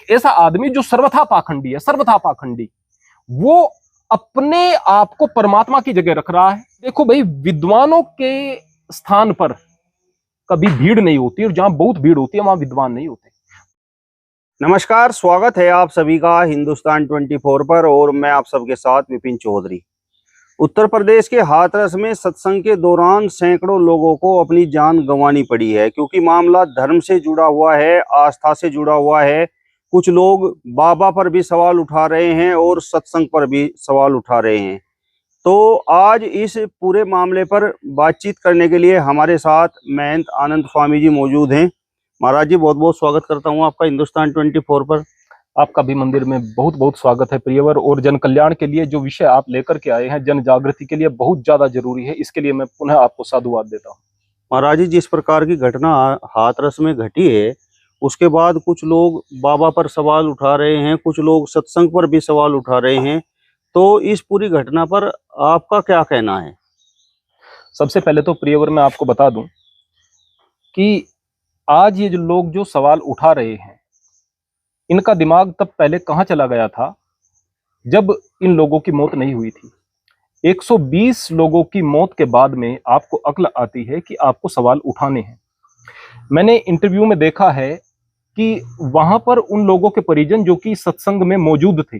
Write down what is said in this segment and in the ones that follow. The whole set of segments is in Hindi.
ऐसा आदमी जो सर्वथा पाखंडी है, सर्वथा पाखंडी, वो अपने आप को परमात्मा की जगह रख रहा है। देखो भाई, विद्वानों के स्थान पर कभी भीड़ नहीं होती, और जहां बहुत भीड़ होती है वहां विद्वान नहीं होते। नमस्कार, स्वागत है आप सभी का हिंदुस्तान 24 पर, और मैं आप सबके साथ विपिन चौधरी। उत्तर प्रदेश के हाथरस में सत्संग के दौरान सैकड़ों लोगों को अपनी जान गंवानी पड़ी है, क्योंकि मामला धर्म से जुड़ा हुआ है, आस्था से जुड़ा हुआ है। कुछ लोग बाबा पर भी सवाल उठा रहे हैं और सत्संग पर भी सवाल उठा रहे हैं। तो आज इस पूरे मामले पर बातचीत करने के लिए हमारे साथ महंत आनंद स्वामी जी मौजूद हैं। महाराज जी, बहुत बहुत स्वागत करता हूँ आपका हिंदुस्तान 24 पर। आपका भी मंदिर में बहुत बहुत स्वागत है प्रियवर। और जन कल्याण के लिए जो विषय आप लेकर के आए हैं, जन जागृति के लिए बहुत ज्यादा जरूरी है। इसके लिए मैं पुनः आपको साधुवाद देता हूँ। महाराज जी, जिस प्रकार की घटना हाथरस में घटी है, उसके बाद कुछ लोग बाबा पर सवाल उठा रहे हैं, कुछ लोग सत्संग पर भी सवाल उठा रहे हैं। तो इस पूरी घटना पर आपका क्या कहना है? सबसे पहले तो प्रियवर मैं आपको बता दूं कि आज ये जो लोग जो सवाल उठा रहे हैं, इनका दिमाग तब पहले कहाँ चला गया था जब इन लोगों की मौत नहीं हुई थी। 120 लोगों की मौत के बाद में आपको अक्ल आती है कि आपको सवाल उठाने हैं। मैंने इंटरव्यू में देखा है कि वहां पर उन लोगों के परिजन जो कि सत्संग में मौजूद थे,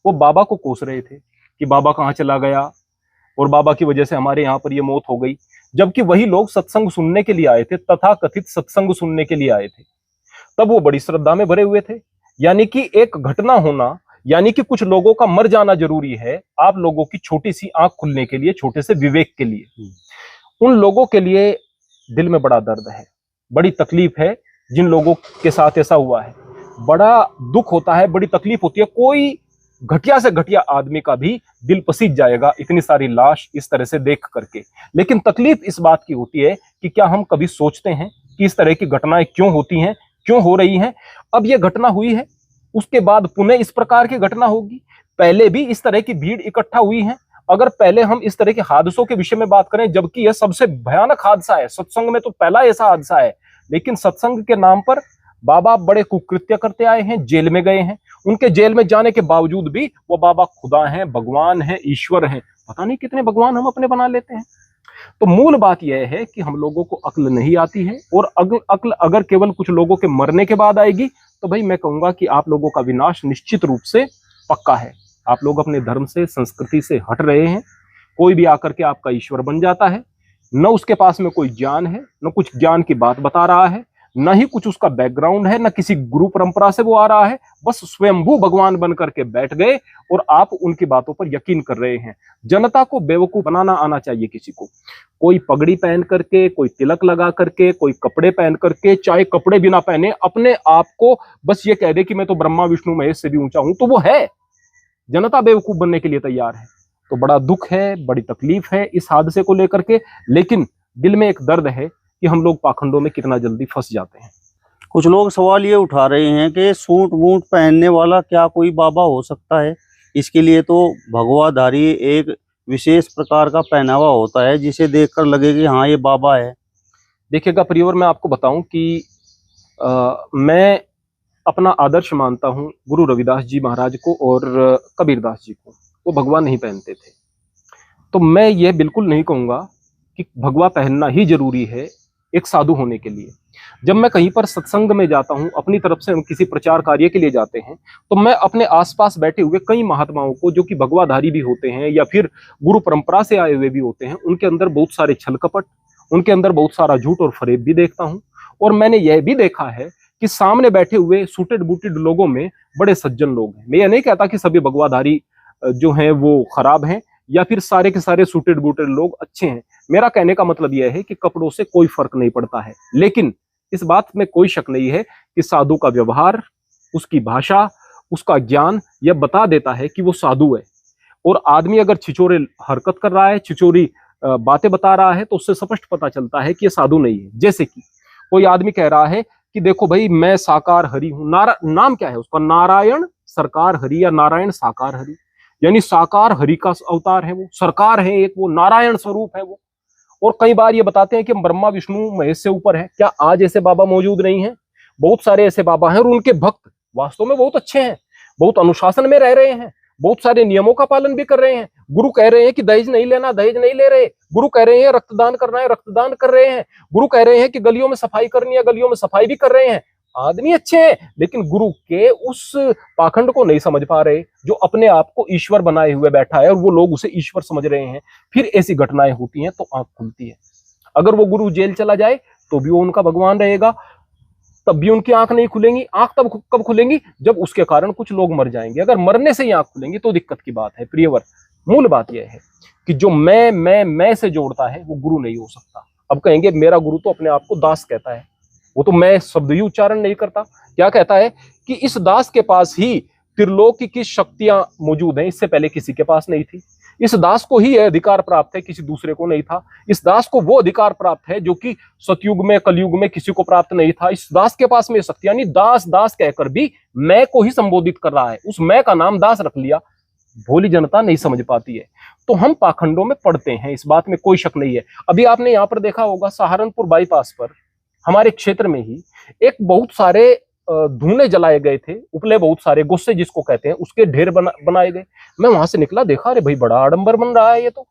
वो बाबा को कोस रहे थे कि बाबा कहाँ चला गया और बाबा की वजह से हमारे यहाँ पर ये मौत हो गई। जबकि वही लोग सत्संग सुनने के लिए आए थे, तथा कथित सत्संग सुनने के लिए आए थे। तब वो बड़ी श्रद्धा में भरे हुए थे। यानी कि एक घटना होना, यानी कि कुछ लोगों का मर जाना जरूरी है आप लोगों की छोटी सी आंख खुलने के लिए, छोटे से विवेक के लिए। उन लोगों के लिए दिल में बड़ा दर्द है, बड़ी तकलीफ है। जिन लोगों के साथ ऐसा हुआ है, बड़ा दुख होता है, बड़ी तकलीफ होती है। कोई घटिया से घटिया आदमी का भी दिल पसीज जाएगा इतनी सारी लाश इस तरह से देख करके। लेकिन तकलीफ इस बात की होती है कि क्या हम कभी सोचते हैं कि इस तरह की घटनाएं क्यों होती हैं, क्यों हो रही हैं। अब ये घटना हुई है, उसके बाद पुनः इस प्रकार की घटना होगी। पहले भी इस तरह की भीड़ इकट्ठा हुई है। अगर पहले हम इस तरह के हादसों के विषय में बात करें, जबकि यह सबसे भयानक हादसा है, सत्संग में तो पहला ऐसा हादसा है। लेकिन सत्संग के नाम पर बाबा बड़े कुकृत्य करते आए हैं, जेल में गए हैं। उनके जेल में जाने के बावजूद भी वो बाबा खुदा हैं, भगवान हैं, ईश्वर हैं। पता नहीं कितने भगवान हम अपने बना लेते हैं। तो मूल बात यह है कि हम लोगों को अक्ल नहीं आती है, और अक्ल अगर केवल कुछ लोगों के मरने के बाद आएगी, तो भाई मैं कहूंगा कि आप लोगों का विनाश निश्चित रूप से पक्का है। आप लोग अपने धर्म से, संस्कृति से हट रहे हैं। कोई भी आकर के आपका ईश्वर बन जाता है, न उसके पास में कोई ज्ञान है, न कुछ ज्ञान की बात बता रहा है, न ही कुछ उसका बैकग्राउंड है, न किसी गुरु परंपरा से वो आ रहा है। बस स्वयंभू भगवान बन करके बैठ गए और आप उनकी बातों पर यकीन कर रहे हैं। जनता को बेवकूफ बनाना आना चाहिए किसी को। कोई पगड़ी पहन करके, कोई तिलक लगा करके, कोई कपड़े पहन करके, चाहे कपड़े भी ना पहने, अपने आप को बस ये कह दे कि मैं तो ब्रह्मा विष्णु महेश से भी ऊंचा हूं, तो वो है। जनता बेवकूफ बनने के लिए तैयार है। तो बड़ा दुख है, बड़ी तकलीफ है इस हादसे को लेकर के। लेकिन दिल में एक दर्द है कि हम लोग पाखंडों में कितना जल्दी फंस जाते हैं। कुछ लोग सवाल ये उठा रहे हैं कि सूट बूट पहनने वाला क्या कोई बाबा हो सकता है? इसके लिए तो भगवाधारी एक विशेष प्रकार का पहनावा होता है, जिसे देखकर लगे कि हाँ, ये बाबा है। देखिएगा प्रियवर, मैं आपको बताऊं कि मैं अपना आदर्श मानता हूं गुरु रविदास जी महाराज को और कबीरदास जी को। वो भगवा नहीं पहनते थे। तो मैं ये बिल्कुल नहीं कहूंगा कि भगवा पहनना ही जरूरी है एक साधु होने के लिए। जब मैं कहीं पर सत्संग में जाता हूं, अपनी तरफ से हम किसी प्रचार कार्य के लिए जाते हैं, तो मैं अपने आसपास बैठे हुए कई महात्माओं को, जो कि भगवाधारी भी होते हैं या फिर गुरु परंपरा से आए हुए भी होते हैं, उनके अंदर बहुत सारे छल कपट, उनके अंदर बहुत सारा झूठ और फरेब भी देखता हूं। और मैंने यह भी देखा है कि सामने बैठे हुए सूटेड बूटेड लोगों में बड़े सज्जन लोग हैं। मैं ये नहीं कहता कि सभी भगवाधारी जो हैं वो खराब हैं या फिर सारे के सारे सूटेड बूटेड लोग अच्छे हैं। मेरा कहने का मतलब यह है कि कपड़ों से कोई फर्क नहीं पड़ता है। लेकिन इस बात में कोई शक नहीं है कि साधु का व्यवहार, उसकी भाषा, उसका ज्ञान यह बता देता है कि वो साधु है। और आदमी अगर छिचोरे हरकत कर रहा है, छिचोरी बातें बता रहा है, तो उससे स्पष्ट पता चलता है कि ये साधु नहीं है। जैसे कि कोई आदमी कह रहा है कि देखो भाई, मैं साकार हरि हूं। नाम क्या है उसका? नारायण सरकार हरि या नारायण साकार हरि। यानी साकार हरि का अवतार है वो, सरकार है एक, वो नारायण स्वरूप है वो। और कई बार ये बताते हैं कि ब्रह्मा विष्णु महेश से ऊपर है। क्या आज ऐसे बाबा मौजूद नहीं है? बहुत सारे ऐसे बाबा हैं और उनके भक्त वास्तव में बहुत अच्छे हैं, बहुत अनुशासन में रह रहे हैं, बहुत सारे नियमों का पालन भी कर रहे हैं। गुरु कह रहे हैं कि दहेज नहीं लेना, दहेज नहीं ले रहे। गुरु कह रहे हैं रक्तदान करना है, रक्तदान कर रहे हैं। गुरु कह रहे हैं कि गलियों में सफाई करनी है, गलियों में सफाई भी कर रहे हैं। आदमी अच्छे हैं, लेकिन गुरु के उस पाखंड को नहीं समझ पा रहे, जो अपने आप को ईश्वर बनाए हुए बैठा है और वो लोग उसे ईश्वर समझ रहे हैं। फिर ऐसी घटनाएं होती हैं तो आंख खुलती है। अगर वो गुरु जेल चला जाए तो भी वो उनका भगवान रहेगा, तब भी उनकी आंख नहीं खुलेंगी। आंख तब कब खुलेंगी? जब उसके कारण कुछ लोग मर जाएंगे। अगर मरने से ही आंख खुलेंगी तो दिक्कत की बात है। प्रियवर, मूल बात यह है कि जो मैं से जोड़ता है वो गुरु नहीं हो सकता। अब कहेंगे मेरा गुरु तो अपने आप को दास कहता है, वो तो मैं शब्द ही उच्चारण नहीं करता। क्या कहता है कि इस दास के पास ही त्रिलोक की शक्तियां मौजूद हैं, इससे पहले किसी के पास नहीं थी। इस दास को ही यह अधिकार प्राप्त है, किसी दूसरे को नहीं था। इस दास को वो अधिकार प्राप्त है जो कि सतयुग में, कलयुग में किसी को प्राप्त नहीं था। इस दास के पास में शक्ति, यानी दास दास कहकर भी मैं को ही संबोधित कर रहा है। उस मैं का नाम दास रख लिया। भोली जनता नहीं समझ पाती है, तो हम पाखंडों में पड़ते हैं, इस बात में कोई शक नहीं है। अभी आपने यहाँ पर देखा होगा, सहारनपुर बाईपास पर हमारे क्षेत्र में ही एक बहुत सारे धूने जलाए गए थे, उपले बहुत सारे, गुस्से जिसको कहते हैं, उसके ढेर बनाए गए। मैं वहां से निकला, देखा अरे भाई बड़ा आडंबर बन रहा है ये तो।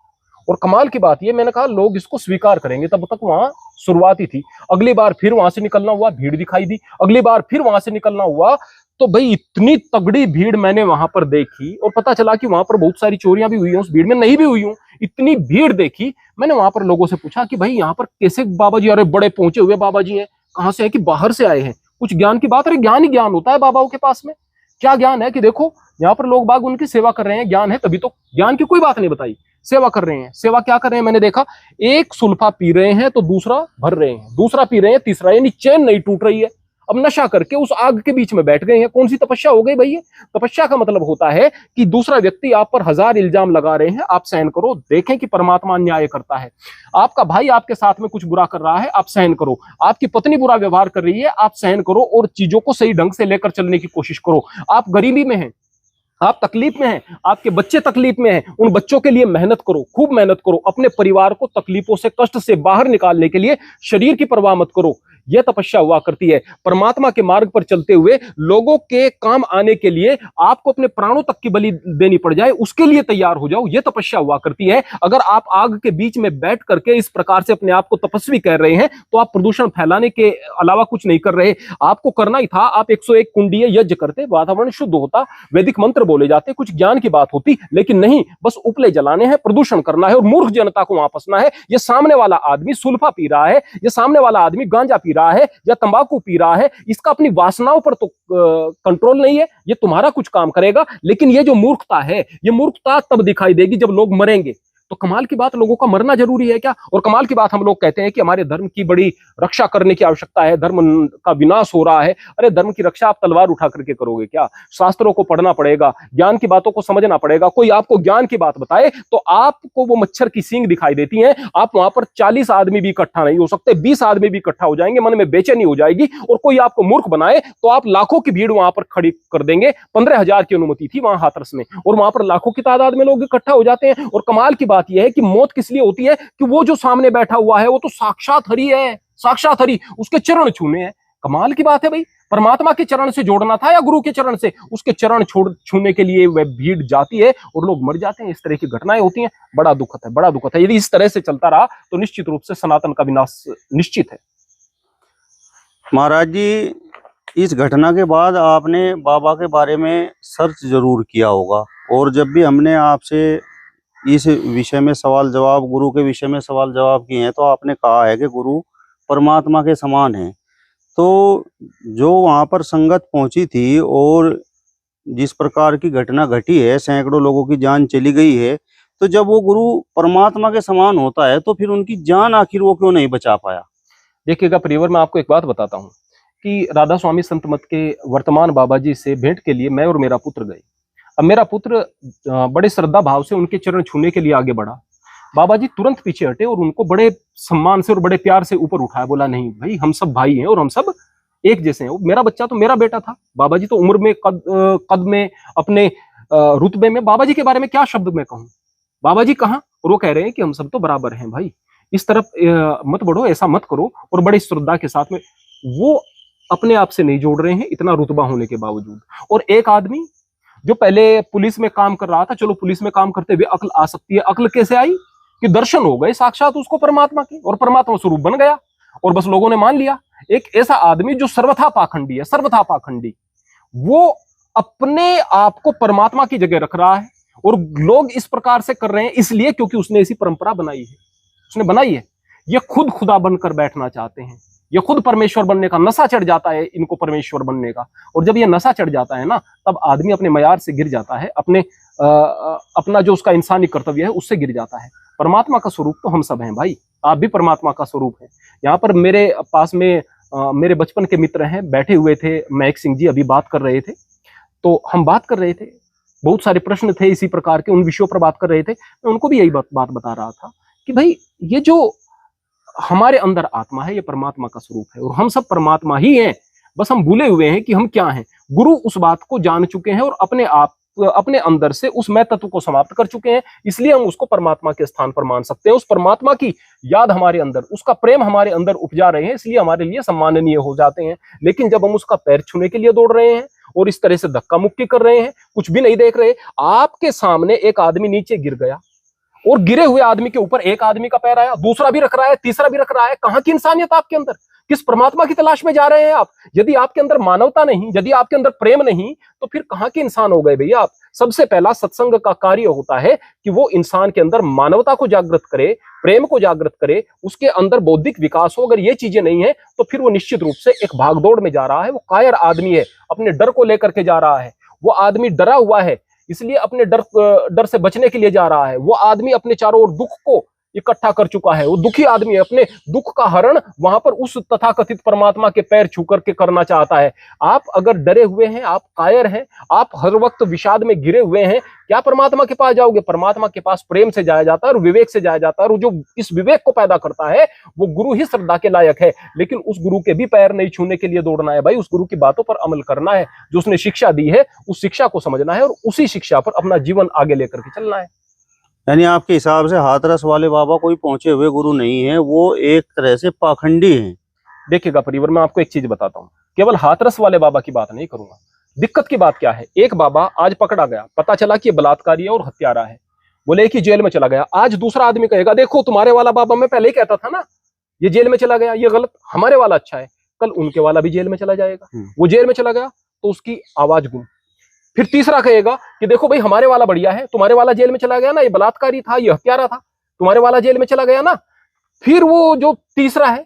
और कमाल की बात ये, मैंने कहा लोग इसको स्वीकार करेंगे, तब तक वहां शुरुआत ही थी। अगली बार फिर वहां से निकलना हुआ, भीड़ दिखाई दी। अगली बार फिर वहां से निकलना हुआ तो भाई इतनी तगड़ी भीड़ मैंने वहां पर देखी, और पता चला कि वहां पर बहुत सारी चोरियां भी हुई हैं, उस भीड़ में नहीं भी हुई हूं। इतनी भीड़ देखी, मैंने वहां पर लोगों से पूछा कि भाई यहाँ पर कैसे बाबा जी, अरे बड़े पहुंचे हुए बाबा जी हैं, कहां से है? कि बाहर से आए हैं। कुछ ज्ञान की बात? अरे ज्ञान ही ज्ञान होता है बाबाओं के पास में। क्या ज्ञान है कि देखो यहाँ पर लोग बाग उनकी सेवा कर रहे हैं, ज्ञान है तभी तो। ज्ञान की कोई बात नहीं बताई, सेवा कर रहे हैं। सेवा क्या कर रहे हैं मैंने देखा, एक सुल्फा पी रहे हैं तो दूसरा भर रहे हैं, दूसरा पी रहे हैं तीसरा, यानी चैन नहीं टूट रही है। अब नशा करके उस आग के बीच में बैठ गए हैं। कौन सी तपस्या हो गई भाई ये? तपस्या का मतलब होता है कि दूसरा व्यक्ति आप पर 1000 इल्जाम लगा रहे हैं, आप सहन करो, देखें कि परमात्मा न्याय करता है। आपका भाई आपके साथ में कुछ बुरा कर रहा है, आप सहन करो। आपकी पत्नी बुरा व्यवहार कर रही है, आप सहन करो और चीजों को सही ढंग से लेकर चलने की कोशिश करो। आप गरीबी में हैं, आप तकलीफ में हैं, आपके बच्चे तकलीफ में हैं, उन बच्चों के लिए मेहनत करो, खूब मेहनत करो। अपने परिवार को तकलीफों से, कष्ट से बाहर निकालने के लिए शरीर की परवाह मत करो। यह तपस्या हुआ करती है। परमात्मा के मार्ग पर चलते हुए लोगों के काम आने के लिए आपको अपने प्राणों तक की बलि देनी पड़ जाए, उसके लिए तैयार हो जाओ, यह तपस्या हुआ करती है। अगर आप आग के बीच में बैठ करके इस प्रकार से अपने आप को तपस्वी कह रहे हैं तो आप प्रदूषण फैलाने के अलावा कुछ नहीं कर रहे। आपको करना ही था, आप 101 कुंडीय यज्ञ करते, वातावरण शुद्ध होता, वैदिक मंत्र बोले जाते, कुछ ज्ञान की बात होती, लेकिन नहीं, बस उपले जलाने हैं, प्रदूषण करना है और मूर्ख जनता को वापसना है। ये सामने वाला आदमी सुल्फा पी रहा है, ये सामने वाला आदमी गांजा पी रहा है या तंबाकू पी रहा है, इसका अपनी वासनाओं पर तो कंट्रोल नहीं है, ये तुम्हारा कुछ काम करेगा। लेकिन ये जो मूर्खता है, ये मूर्खता तब दिखाई देगी जब लोग मरेंगे। तो कमाल की बात, लोगों का मरना जरूरी है क्या? और कमाल की बात, हम लोग कहते हैं कि हमारे धर्म की बड़ी रक्षा करने की आवश्यकता है, धर्म का विनाश हो रहा है। अरे धर्म की रक्षा आप तलवार उठा करके करोगे क्या? शास्त्रों को पढ़ना पड़ेगा, ज्ञान की बातों को समझना पड़ेगा। कोई आपको ज्ञान की बात बताए तो आपको वो मच्छर की सींग दिखाई देती है। आप वहां पर 40 आदमी भी इकट्ठा नहीं हो सकते, 20 आदमी भी इकट्ठा हो जाएंगे, मन में बेचैनी हो जाएगी। और कोई आपको मूर्ख बनाए तो आप लाखों की भीड़ वहां पर खड़ी कर देंगे। 15,000 की अनुमति थी वहां हाथरस में, और वहां पर लाखों की तादाद में लोग इकट्ठा हो जाते हैं। और कमाल की बात यह है कि मौत किस लिए होती है कि वो जो सामने बैठा हुआ है वो तो साक्षात हरि है, साक्षात हरि, उसके चरण छूने हैं। कमाल की बात है भाई, परमात्मा के चरण से जोड़ना था या गुरु के चरण से? उसके चरण छूने के लिए वह भीड़ जाती है और लोग मर जाते हैं। इस तरह की घटनाएं होती हैं, बड़ा दुखद है, बड़ा दुखद है। यदि इस तरह से चलता रहा तो निश्चित रूप से सनातन का विनाश निश्चित है। महाराज जी, इस घटना के बाद आपने बाबा के बारे में सर्च जरूर किया होगा, और जब भी हमने आपसे इस विषय में सवाल जवाब, गुरु के विषय में सवाल जवाब किए हैं, तो आपने कहा है कि गुरु परमात्मा के समान है। तो जो वहाँ पर संगत पहुंची थी और जिस प्रकार की घटना घटी है, सैकड़ों लोगों की जान चली गई है, तो जब वो गुरु परमात्मा के समान होता है तो फिर उनकी जान आखिर वो क्यों नहीं बचा पाया? देखिएगा प्रियवर, मैं आपको एक बात बताता हूँ कि राधा स्वामी संत मत के वर्तमान बाबा जी से भेंट के लिए मैं और मेरा पुत्र गए। अब मेरा पुत्र बड़े श्रद्धा भाव से उनके चरण छूने के लिए आगे बढ़ा। बाबा जी तुरंत पीछे हटे और उनको बड़े सम्मान से और बड़े प्यार से ऊपर उठाया। बोला नहीं भाई, हम सब भाई हैं और हम सब एक जैसे हैं। मेरा बच्चा तो मेरा बेटा था। बाबा जी तो उम्र में, कद में, अपने रुतबे में, बाबा जी के बारे में क्या शब्द मैं कहूँ। बाबा जी कहाँ, और वो कह रहे हैं कि हम सब तो बराबर हैं भाई, इस तरफ मत बढ़ो, ऐसा मत करो। और बड़ी श्रद्धा के साथ में वो अपने आप से नहीं जोड़ रहे हैं, इतना रुतबा होने के बावजूद। और एक आदमी जो पहले पुलिस में काम कर रहा था, चलो पुलिस में काम करते हुए अक्ल आ सकती है, अक्ल कैसे आई कि दर्शन हो गए साक्षात उसको परमात्मा के, और परमात्मा स्वरूप बन गया और बस लोगों ने मान लिया। एक ऐसा आदमी जो सर्वथा पाखंडी है, सर्वथा पाखंडी, वो अपने आप को परमात्मा की जगह रख रहा है, और लोग इस प्रकार से कर रहे हैं इसलिए क्योंकि उसने ऐसी परंपरा बनाई है, उसने बनाई है। ये खुद खुदा बनकर बैठना चाहते हैं, ये खुद परमेश्वर बनने का नशा चढ़ जाता है इनको, परमेश्वर बनने का। और जब ये नशा चढ़ जाता है ना, तब आदमी अपने मयार से गिर जाता है, अपना जो उसका इंसानी कर्तव्य है उससे गिर जाता है। परमात्मा का स्वरूप तो हम सब हैं भाई, आप भी परमात्मा का स्वरूप हैं। यहाँ पर मेरे पास में मेरे बचपन के मित्र हैं, बैठे हुए थे, महक सिंह जी अभी बात कर रहे थे, तो हम बात कर रहे थे, बहुत सारे प्रश्न थे इसी प्रकार के, उन विषयों पर बात कर रहे थे। मैं उनको भी यही बात बता रहा था कि भाई ये जो हमारे अंदर आत्मा है, ये परमात्मा का स्वरूप है, और हम सब परमात्मा ही हैं, बस हम भूले हुए हैं कि हम क्या हैं। गुरु उस बात को जान चुके हैं और अपने अंदर से उस मैं तत्व को समाप्त कर चुके हैं, इसलिए हम उसको परमात्मा के स्थान पर मान सकते हैं। उस परमात्मा की याद हमारे अंदर, उसका प्रेम हमारे अंदर उपजा रहे हैं, इसलिए हमारे लिए सम्माननीय हो जाते हैं। लेकिन जब हम उसका पैर छूने के लिए दौड़ रहे हैं और इस तरह से धक्का मुक्की कर रहे हैं, कुछ भी नहीं देख रहे, आपके सामने एक आदमी नीचे गिर गया और गिरे हुए आदमी के ऊपर एक आदमी का पैर आया, दूसरा भी रख रहा है, तीसरा भी रख रहा है, कहां की इंसानियत आपके अंदर? किस परमात्मा की तलाश में जा रहे हैं आप? यदि आपके अंदर मानवता नहीं, यदि आपके अंदर प्रेम नहीं, तो फिर कहां के इंसान हो गए भैया आप? सबसे पहला सत्संग का कार्य होता है कि वो इंसान के अंदर मानवता को जागृत करे, प्रेम को जागृत करे, उसके अंदर बौद्धिक विकास हो। अगर ये चीजें नहीं है तो फिर वो निश्चित रूप से एक भागदौड़ में जा रहा है, वो कायर आदमी है, अपने डर को लेकर के जा रहा है। वो आदमी डरा हुआ है, इसलिए अपने डर से बचने के लिए जा रहा है। वो आदमी अपने चारों ओर दुख को इकट्ठा कर चुका है, वो दुखी आदमी है, अपने दुख का हरण वहां पर उस तथाकथित परमात्मा के पैर छू करके करना चाहता है। आप अगर डरे हुए हैं, आप कायर हैं, आप हर वक्त विषाद में गिरे हुए हैं, क्या परमात्मा के पास जाओगे? परमात्मा के पास प्रेम से जाया जाता है और विवेक से जाया जाता है, और जो इस विवेक को पैदा करता है वो गुरु ही श्रद्धा के लायक है। लेकिन उस गुरु के भी पैर नहीं छूने के लिए दौड़ना है भाई, उस गुरु की बातों पर अमल करना है, जो उसने शिक्षा दी है उस शिक्षा को समझना है और उसी शिक्षा पर अपना जीवन आगे लेकर के चलना है। यानी आपके हिसाब से हाथरस वाले बाबा कोई पहुंचे हुए गुरु नहीं है, वो एक तरह से पाखंडी हैं। देखिएगा परिवार, मैं आपको एक चीज बताता हूँ, केवल हाथरस वाले बाबा की बात नहीं करूंगा। दिक्कत की बात क्या है, एक बाबा आज पकड़ा गया, पता चला कि ये बलात्कारी है और हत्यारा है, बोले कि जेल में चला गया। आज दूसरा आदमी कहेगा देखो तुम्हारे वाला बाबा मैं पहले ही कहता था ना, ये जेल में चला गया, ये गलत, हमारे वाला अच्छा है। कल उनके वाला भी जेल में चला जाएगा, वो जेल में चला गया तो उसकी आवाज गुम। फिर तीसरा कहेगा कि देखो भाई हमारे वाला बढ़िया है, तुम्हारे वाला जेल में चला गया ना, ये बलात्कारी था, ये हत्यारा था, तुम्हारे वाला जेल में चला गया ना। फिर वो जो तीसरा है,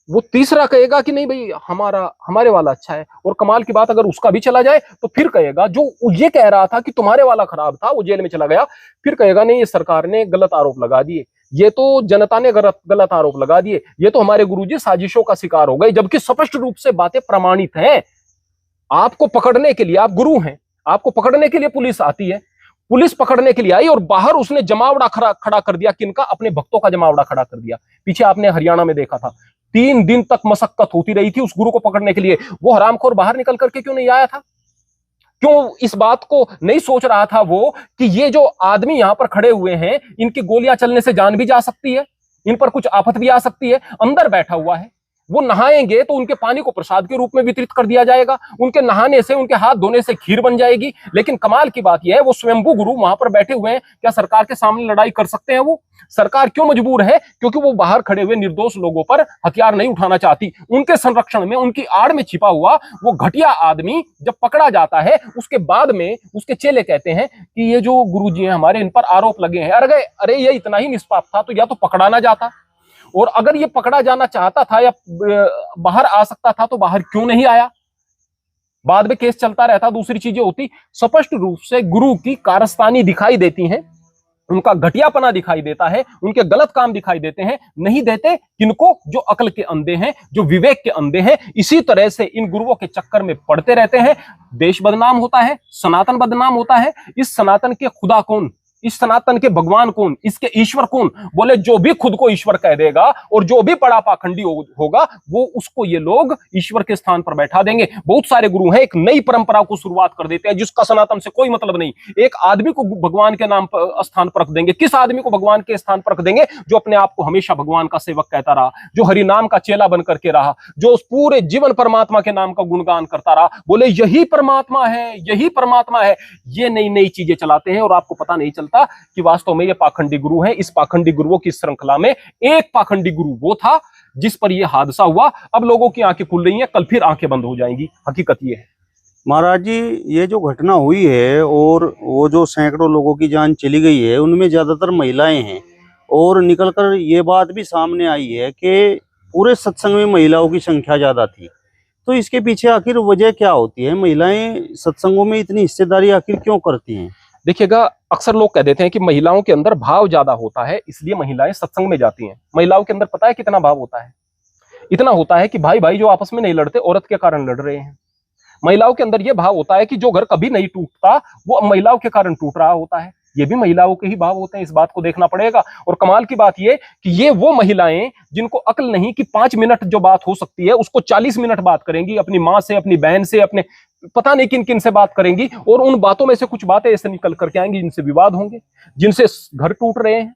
वो तीसरा कहेगा कि नहीं भाई हमारे वाला अच्छा है। और कमाल की बात, अगर उसका भी चला जाए तो फिर कहेगा जो ये कह रहा था कि तुम्हारे वाला खराब था, वो जेल में चला गया, फिर कहेगा नहीं ये सरकार ने गलत आरोप लगा दिए, ये तो जनता ने गलत आरोप लगा दिए, ये तो हमारे गुरुजी साजिशों का शिकार हो गए। जबकि स्पष्ट रूप से बातें प्रमाणित हैं। आपको पकड़ने के लिए, आप गुरु हैं, आपको पकड़ने के लिए पुलिस आती है, पुलिस पकड़ने के लिए आई और बाहर उसने जमावड़ा खड़ा कर दिया, किनका? अपने भक्तों का जमावड़ा खड़ा कर दिया। पीछे आपने हरियाणा में देखा था, 3 दिन तक मशक्कत होती रही थी उस गुरु को पकड़ने के लिए। वो हरामखोर बाहर निकल करके क्यों नहीं आया था? क्यों इस बात को नहीं सोच रहा था वो कि ये जो आदमी यहां पर खड़े हुए हैं, इनकी गोलियां चलने से जान भी जा सकती है, इन पर कुछ आफत भी आ सकती है। अंदर बैठा हुआ है, वो नहाएंगे तो उनके पानी को प्रसाद के रूप में वितरित कर दिया जाएगा, उनके नहाने से, उनके हाथ धोने से खीर बन जाएगी। लेकिन कमाल की बात यह है, वो स्वयंभू गुरु वहां पर बैठे हुए हैं। क्या सरकार के सामने लड़ाई कर सकते हैं वो? सरकार क्यों मजबूर है? क्योंकि वो बाहर खड़े हुए निर्दोष लोगों पर हथियार नहीं उठाना चाहती। उनके संरक्षण में, उनकी आड़ में छिपा हुआ वो घटिया आदमी जब पकड़ा जाता है, उसके बाद में उसके चेले कहते हैं कि ये जो गुरुजी हैं हमारे, इन पर आरोप लगे हैं। अरे ये इतना ही निष्पाप था तो या तो पकड़ा ना जाता, और अगर ये पकड़ा जाना चाहता था या बाहर आ सकता था तो बाहर क्यों नहीं आया? बाद में केस चलता रहता, दूसरी चीजें होती। स्पष्ट रूप से गुरु की कारस्तानी दिखाई देती है, उनका घटियापना दिखाई देता है, उनके गलत काम दिखाई देते हैं। नहीं देते किनको? जो अकल के अंधे हैं, जो विवेक के अंधे हैं। इसी तरह से इन गुरुओं के चक्कर में पड़ते रहते हैं। देश बदनाम होता है, सनातन बदनाम होता है। इस सनातन के खुदा कौन? इस सनातन के भगवान कौन, इसके ईश्वर कौन? बोले जो भी खुद को ईश्वर कह देगा और जो भी बड़ा पाखंडी होगा वो उसको ये लोग ईश्वर के स्थान पर बैठा देंगे। बहुत सारे गुरु हैं एक नई परंपरा को शुरुआत कर देते हैं जिसका सनातन से कोई मतलब नहीं। एक आदमी को भगवान के नाम पर स्थान पर रख देंगे। किस आदमी को भगवान के स्थान पर रख देंगे? जो अपने आप को हमेशा भगवान का सेवक कहता रहा, जो हरि नाम का चेला बन करके रहा, जो उस पूरे जीवन परमात्मा के नाम का गुणगान करता रहा। बोले यही परमात्मा है, यही परमात्मा है। ये नई नई चीजें चलाते हैं और आपको पता नहीं चलता कि वास्तव में ये पाखंडी गुरु हैं। इस पाखंडी गुरुओं की श्रृंखला में एक पाखंडी गुरु वो था जिस पर यह हादसा हुआ। अब लोगों की आंखें खुल रही हैं, कल फिर आंखें बंद हो जाएंगी। हकीकत ये है महाराज जी, ये जो घटना हुई है और वो जो सैकड़ों लोगों की जान चली गई है उनमें ज्यादातर महिलाएं हैं और निकलकर ये बात भी सामने आई है कि पूरे सत्संग में महिलाओं की संख्या ज्यादा थी। तो इसके पीछे आखिर वजह क्या होती है? महिलाएं सत्संगों में इतनी हिस्सेदारी आखिर क्यों करती हैं? देखिएगा, अक्सर लोग कह देते हैं कि महिलाओं के अंदर भाव ज्यादा होता है इसलिए महिलाएं सत्संग में जाती हैं। महिलाओं के अंदर पता है कितना भाव होता है? इतना होता है कि भाई भाई जो आपस में नहीं लड़ते औरत के कारण लड़ रहे हैं। महिलाओं के अंदर यह भाव होता है कि जो घर कभी नहीं टूटता वो महिलाओं के कारण टूट रहा होता है। ये भी महिलाओं के ही भाव होते हैं, इस बात को देखना पड़ेगा। और कमाल की बात ये कि ये वो महिलाएं जिनको अक्ल नहीं कि 5 मिनट जो बात हो सकती है उसको 40 मिनट बात करेंगी, अपनी माँ से, अपनी बहन से, अपने पता नहीं किन किन से बात करेंगी और उन बातों में से कुछ बातें ऐसे निकल करके आएंगी जिनसे विवाद होंगे, जिनसे घर टूट रहे हैं।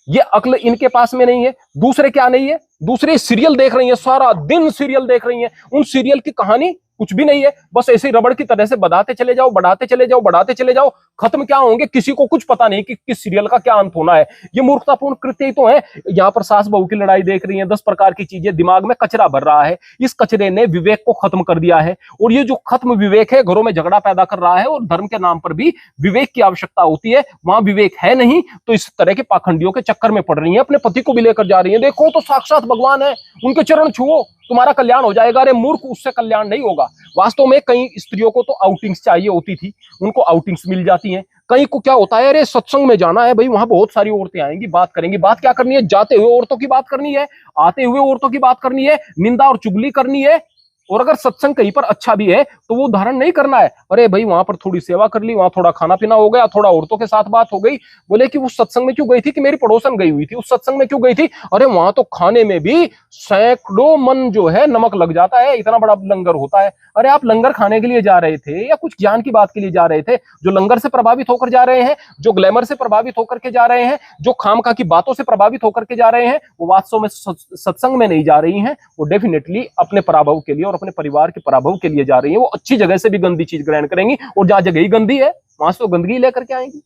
ये अक्ल इनके पास में नहीं है। दूसरे क्या नहीं है? दूसरे सीरियल देख रही है, सारा दिन सीरियल देख रही है। उन सीरियल की कहानी कुछ भी नहीं है, बस ऐसे ही रबड़ की तरह से बढ़ाते चले जाओ, बढ़ाते चले जाओ, बढ़ाते चले जाओ। खत्म क्या होंगे किसी को कुछ पता नहीं कि किस सीरियल का क्या अंत होना है। ये मूर्खतापूर्ण कृत्य ही तो है। यहाँ पर सास बहू की लड़ाई देख रही है, 10 प्रकार की चीजें, दिमाग में कचरा भर रहा है। इस कचरे ने विवेक को खत्म कर दिया है और ये जो खत्म विवेक है घरों में झगड़ा पैदा कर रहा है। और धर्म के नाम पर भी विवेक की आवश्यकता होती है, वहां विवेक है नहीं तो इस तरह के पाखंडियों के चक्कर में पड़ रही है। अपने पति को भी लेकर जा रही है, देखो तो साक्षात भगवान है, उनके चरण छुओ, तुम्हारा कल्याण हो जाएगा। अरे मूर्ख, उससे कल्याण नहीं होगा। वास्तव में कई स्त्रियों को तो आउटिंग्स चाहिए होती थी, उनको आउटिंग्स मिल जाती हैं। कई को क्या होता है, अरे सत्संग में जाना है भाई, वहां बहुत सारी औरतें आएंगी, बात करेंगी। बात क्या करनी है? जाते हुए औरतों की बात करनी है, आते हुए औरतों की बात करनी है, निंदा और चुगली करनी है। और अगर सत्संग कहीं पर अच्छा भी है तो वो धारण नहीं करना है। अरे भाई वहां पर थोड़ी सेवा कर ली, वहां थोड़ा खाना पीना हो गया, थोड़ा औरतों के साथ बात हो गई। बोले कि उस सत्संग में क्यों गई थी? कि मेरी पड़ोसन गई हुई थी, उस सत्संग में क्यों गई थी? अरे वहां तो खाने में भी सैकड़ों मन जो है नमक लग जाता है, इतना बड़ा लंगर होता है। अरे आप लंगर खाने के लिए जा रहे थे या कुछ ज्ञान की बात के लिए जा रहे थे? जो लंगर से प्रभावित होकर जा रहे हैं, जो ग्लैमर से प्रभावित होकर के जा रहे हैं, जो खामखा की बातों से प्रभावित होकर के जा रहे हैं, वो वास्तव में सत्संग में नहीं जा रही हैं। वो डेफिनेटली अपने पराभव के लिए और अपने परिवार के पराभव के लिए जा रही है। वो अच्छी जगह से भी गंदी चीज ग्रहण करेंगी और जहां जगह ही गंदी है वहां से तो गंदगी लेकर के आएंगी।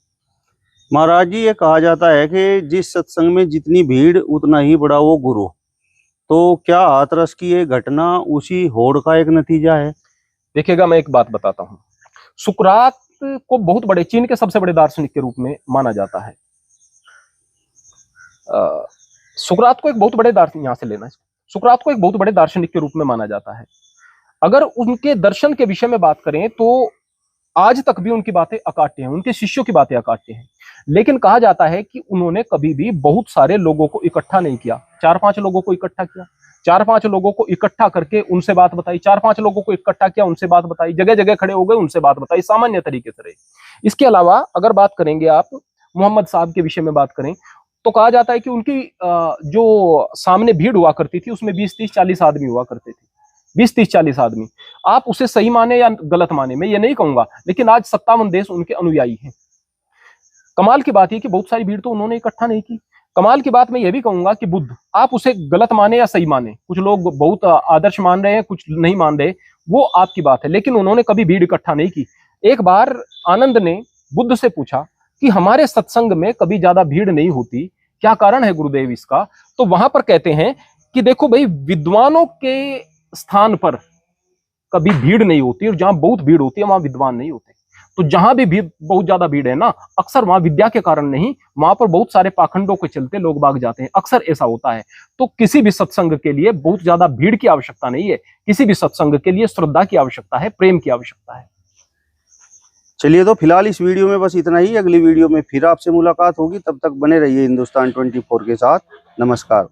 महाराज जी, ये कहा जाता है कि जिस सत्संग में जितनी भीड़ उतना ही बड़ा वो गुरु। तो क्या हाथरस की ये घटना उसी होड़ का एक नतीजा है? देखिएगा, मैं एक बात बताता हूं। सुकरात को बहुत बड़े, चीन के सबसे बड़े दार्शनिक के रूप में माना जाता है। सुकरात को एक बहुत बड़े दार्शनिक, यहां से लेना है, सुकरात को एक बहुत बड़े दार्शनिक के रूप में माना जाता है। अगर उनके दर्शन के विषय में बात करें तो आज तक भी उनकी बातें अकाट्य हैं, उनके शिष्यों की बातें अकाट्य हैं। लेकिन कहा जाता है कि उन्होंने कभी भी बहुत सारे लोगों को इकट्ठा नहीं किया। 4-5 लोगों को इकट्ठा किया, 4-5 लोगों को इकट्ठा करके उनसे बात बताई, 4-5 लोगों को इकट्ठा किया, उनसे बात बताई, जगह जगह खड़े हो गए, उनसे बात बताई, सामान्य तरीके से रहे। इसके अलावा अगर बात करेंगे आप मोहम्मद साहब के विषय में बात करें तो कहा जाता है कि उनकी जो सामने भीड़ हुआ करती थी उसमें 20-30-40 आदमी हुआ करते थे। 20-30-40 आदमी। आप उसे सही माने या गलत माने, मैं ये नहीं कहूंगा, लेकिन आज 57 देश उनके अनुयायी हैं। कमाल की बात है कि बहुत सारी भीड़ तो उन्होंने इकट्ठा नहीं की। कमाल की बात मैं ये भी कहूंगा कि बुद्ध, आप उसे गलत माने या सही माने, कुछ लोग बहुत आदर्श मान रहे हैं, कुछ नहीं मान रहे, वो आपकी बात है, लेकिन उन्होंने कभी भीड़ इकट्ठा नहीं की। एक बार आनंद ने बुद्ध से पूछा कि हमारे सत्संग में कभी ज्यादा भीड़ नहीं होती, क्या कारण है गुरुदेव इसका? तो वहां पर कहते हैं कि देखो भाई, विद्वानों के स्थान पर कभी भीड़ नहीं होती और जहां बहुत भीड़ होती है वहां विद्वान नहीं होते। तो जहां भी भीड़, बहुत ज्यादा भीड़ है ना, अक्सर वहां विद्या के कारण नहीं, वहां पर बहुत सारे पाखंडों के चलते लोग भाग जाते हैं, अक्सर ऐसा होता है। तो किसी भी सत्संग के लिए बहुत ज्यादा भीड़ की आवश्यकता नहीं है, किसी भी सत्संग के लिए श्रद्धा की आवश्यकता है, प्रेम की आवश्यकता है। चलिए, तो फिलहाल इस वीडियो में बस इतना ही। अगली वीडियो में फिर आपसे मुलाकात होगी, तब तक बने रहिए हिंदुस्तान 24 के साथ। नमस्कार।